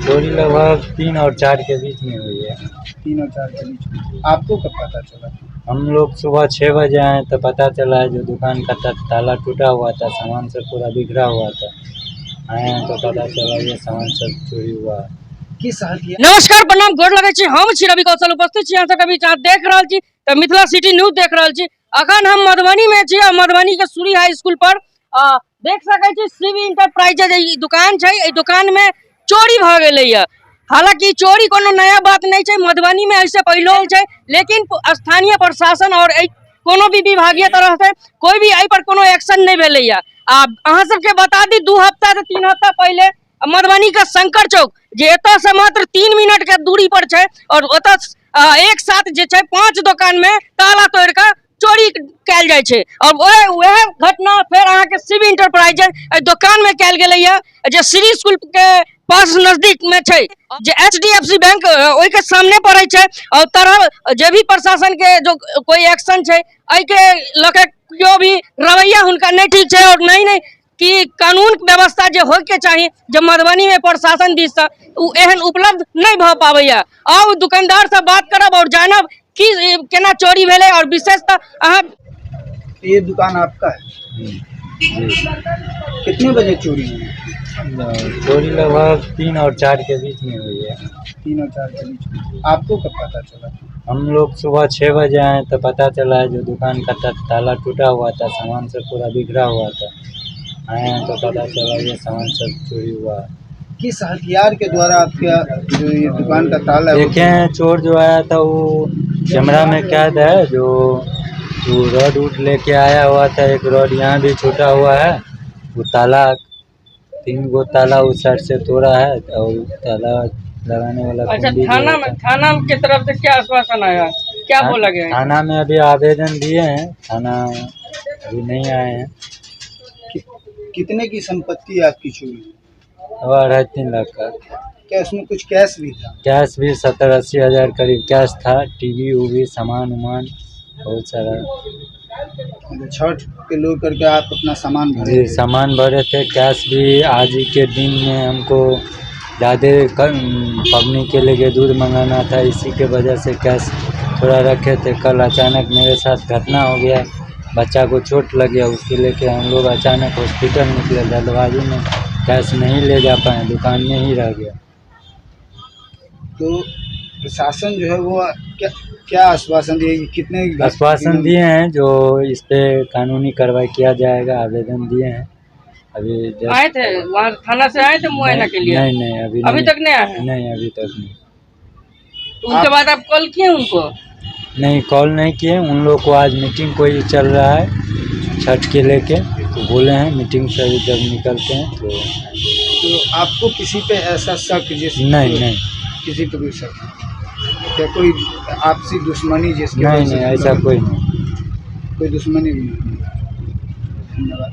चोरी लगभग 3 और 4 के बीच में हुई है। 3 और 4 के बीच में। आपको कब पता चला? हम लोग सुबह 6 बजे आए तो पता चला है जो दुकान का ताला टूटा हुआ था, सामान सब पूरा बिखरा हुआ था। आए हैं तो पता चला ये सामान सब चोरी हुआ है। नमस्कार प्रणाम गोर लगे छी, हम छी रवि कौशल उपस्थित छी। अहाँ कभी देख रहल छी तो मिथिला सिटी न्यूज देख रहल छी। अखन हम मधुबनी में छी, मधुबनी के सूरी हाई स्कूल पर देख सकै छी श्री इंटरप्राइजेज दुकान छै। ए दुकान में चोरी भ गेलै है। हालांकि चोरी कोनो नया बात नहीं छै, मधुबनी में ऐसे पहले छै, लेकिन स्थानीय प्रशासन और कोनो भी विभागीय तरह से कोई भी एहि पर कोनो एक्शन नहीं भेलै है। अहाँ सबके बता दी 2 हफ्ता से 3 हफ्ता पहले मधुबनी का शंकर चौक जे एतऽ से मात्र 3 मिनट के दूरी पर छै और ओतऽ एक साथ जे छै 5 दुकान में ताला तोड़ के चोरी कैल जाय छै। और वह घटना फिर अहाँ के शिव इंटरप्राइजेज दुकान में कैल गेलै है, जे श्री स्कूल के पास नजदीक में छै, जे HDFC बैंक ओहि के सामने पड़े छै। और तरह जे भी प्रशासन के जो कोई एक्शन छै एहि के लके जो भी रवैया उनका नहीं ठीक छै और नहीं कि कानून व्यवस्था जो हो के चाहिए जब मधुबनी में प्रशासन दिस एहन उपलब्ध नहीं भ पावे। आओ दुकानदार से बात करब और जानब कि केना चोरी भेले और विशेषतः अहाँ। ये दुकान आपका है? कितने बजे चोरी हुई? चोरी लगभग 3 और 4 के बीच में हुई है। 3 और 4 के बीच में। आपको कब पता चला? हम लोग सुबह 6 बजे आए तो पता चला है जो दुकान का ताला टूटा हुआ था, सामान सब पूरा बिखरा हुआ था। आए हैं तो पता चला ये सामान सब चोरी हुआ है। किस हथियार के द्वारा आपके जो ये दुकान का ताला है? देखें चोर जो आया था वो कैमरा में कैद है, जो रॉड वूड लेके आया हुआ था। एक रॉड यहाँ भी छूटा हुआ है। वो ताला 3 गो ताला उस साइड से तोड़ा है और ताला लगाने वाला। अच्छा, थाना की तरफ से क्या आश्वासन आया, क्या बोला गया? थाना में अभी आवेदन दिए हैं, थाना अभी नहीं आए हैं। कितने की संपत्ति आपकी चोरी? 2.5-3 लाख का। क्या उसमें कुछ कैश भी था? कैश भी 70-80 हज़ार करीब कैश था। टीवी उवी सामान उमान बहुत सारा। छठ के लोग करके आप अपना सामान भरे? जी सामान भरे थे। कैश भी आज ही के दिन में हमको ज़्यादा पबनी के लिए दूध मंगाना था, इसी के वजह से कैश थोड़ा रखे थे। कल अचानक मेरे साथ घटना हो गया, बच्चा को चोट लग गया, उसके लेके हम लोग अचानक हॉस्पिटल निकले। जल्दबाजी में कैश नहीं ले जा पाए, दुकान में ही रह गया। तो प्रशासन जो है वो क्या आश्वासन दिए? कितने आश्वासन दिए हैं जो इस पे कानूनी कार्रवाई किया जाएगा, आवेदन दिए हैं। अभी आए थे वहाँ थाना से आए थे मुआयना के लिए? नहीं अभी तक नहीं आए? नहीं अभी तक नहीं। उसके बाद आप कॉल किए उनको? नहीं कॉल नहीं किए। उन लोग को आज मीटिंग कोई चल रहा है छठ के लेके, तो बोले हैं मीटिंग से जब निकलते हैं तो आपको किसी पे ऐसा शक जैसे? नहीं किसी पे भी शक? क्या कोई आपसी दुश्मनी जिसकी? नहीं ऐसा कोई नहीं, कोई दुश्मनी नहीं। धन्यवाद।